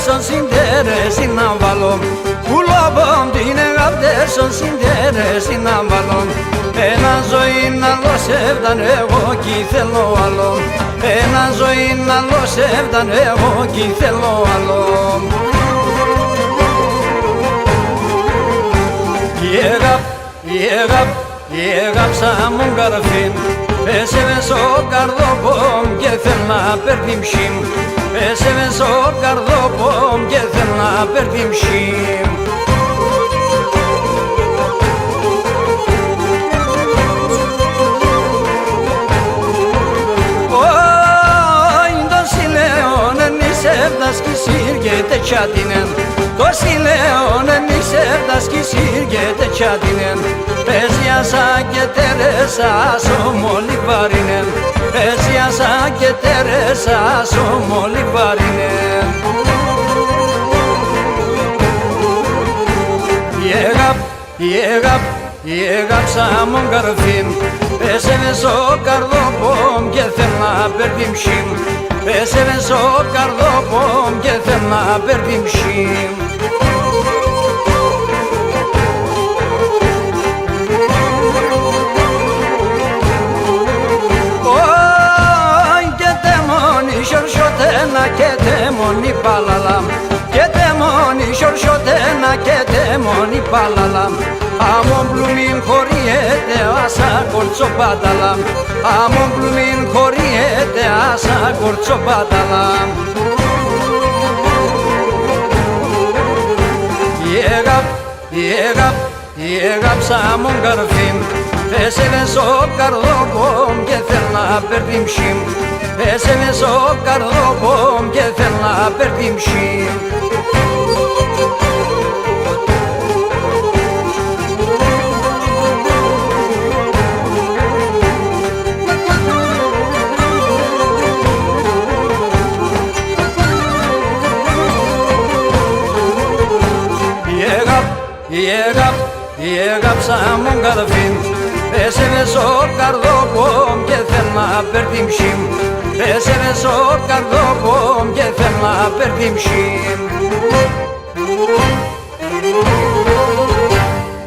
Son sinteres in avalon Kulobom dine gavdeson sinteres in avalon Ένα ζωή να λόσευταν εγώ κι θέλω άλλο Ένα ζωή να λόσευταν εγώ κι θέλω άλλο Η έγαψα μου καρφήν Πέσε μες στο καρδόπομ και θέλ να παίρνει μσιμ Πέσε μες στο καρδόπομ και θέλ να παίρνει μσιμ Sevdas ki sirgete çadinen Dosti leonen mi sevdas ki sirgete çadinen Bez yasa geteresa somoli varinen Bez yasa geteresa somoli varinen Yegap samon garfim Pese me so kardopom και θέλ να παίρνει μσιμ Πέσε μες στο καρδόπομ και θέλ να παίρνει μσιμ Και τεμόνι σορσοτένα και τεμόνι παλαλαμ Και τεμόνι σορσοτένα και τεμόνι παλαλαμ Amon plumin χωριέται άσα κορτσοπάταλαμ Amon plumin χωριέται άσα κορτσοπάταλαμ Έγαψα μον καρφίμ Πέσε μες στο καρδόπομ και θέλ να παίρνει μσιμ Πέσε μες στο καρδόπομ και θέλ να παίρνει μσιμ Έγαψα μον καρφίμ Πέσε μες στο καρδόπομ και θέλ να παίρνει μσιμ Πέσε μες στο καρδόπομ και θέλ να παίρνει μσιμ